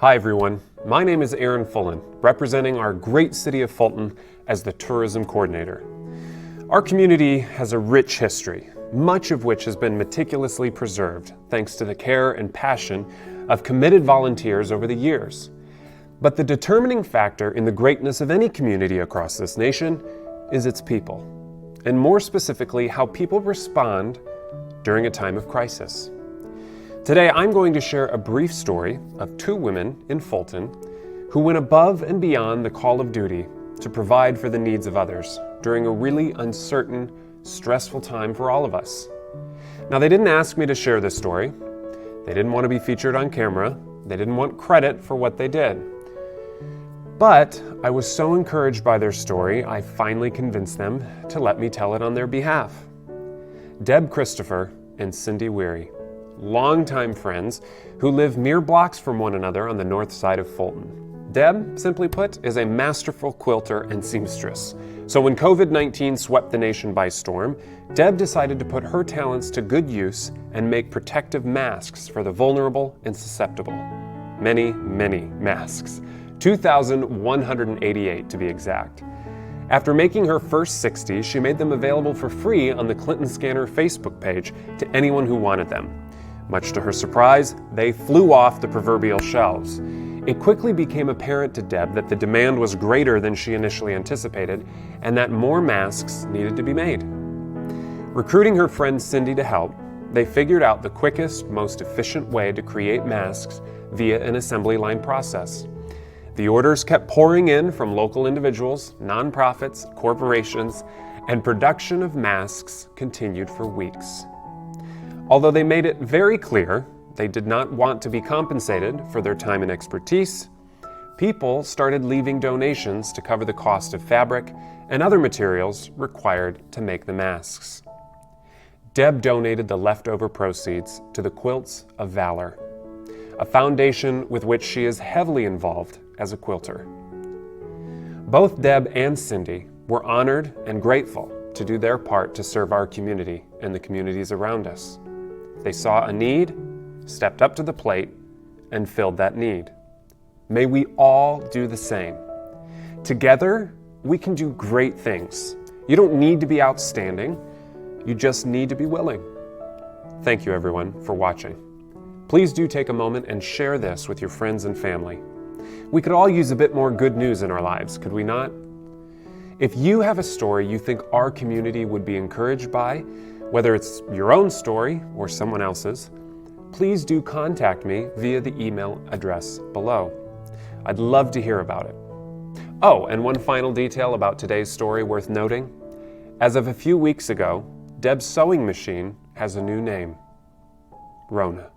Hi everyone, my name is Fulton, representing our great city of Fulton as the tourism coordinator. Our community has a rich history, much of which has been meticulously preserved thanks to the care and passion of committed volunteers over the years. But the determining factor in the greatness of any community across this nation is its people, and more specifically, how people respond during a time of crisis. Today, I'm going to share a brief story of two women in Fulton who went above and beyond the call of duty to provide for the needs of others during a really uncertain, stressful time for all of us. Now, they didn't ask me to share this story. They didn't want to be featured on camera. They didn't want credit for what they did. But I was so encouraged by their story, I finally convinced them to let me tell it on their behalf. Deb Christopher and Cindy Weary, longtime friends who live mere blocks from one another on the north side of Fulton. Deb, simply put, is a masterful quilter and seamstress. So when COVID-19 swept the nation by storm, Deb decided to put her talents to good use and make protective masks for the vulnerable and susceptible. Many, many masks. 2,188 to be exact. After making her first 60, she made them available for free on the Clinton Scanner Facebook page to anyone who wanted them. Much to her surprise, they flew off the proverbial shelves. It quickly became apparent to Deb that the demand was greater than she initially anticipated and that more masks needed to be made. Recruiting her friend Cindy to help, they figured out the quickest, most efficient way to create masks via an assembly line process. The orders kept pouring in from local individuals, nonprofits, corporations, and production of masks continued for weeks. Although they made it very clear they did not want to be compensated for their time and expertise, people started leaving donations to cover the cost of fabric and other materials required to make the masks. Deb donated the leftover proceeds to the Quilts of Valor, a foundation with which she is heavily involved as a quilter. Both Deb and Cindy were honored and grateful to do their part to serve our community and the communities around us. They saw a need, stepped up to the plate, and filled that need. May we all do the same. Together, we can do great things. You don't need to be outstanding. You just need to be willing. Thank you, everyone, for watching. Please do take a moment and share this with your friends and family. We could all use a bit more good news in our lives, could we not? If you have a story you think our community would be encouraged by, whether it's your own story or someone else's, please do contact me via the email address below. I'd love to hear about it. Oh, and one final detail about today's story worth noting. As of a few weeks ago, Deb's sewing machine has a new name: Rona.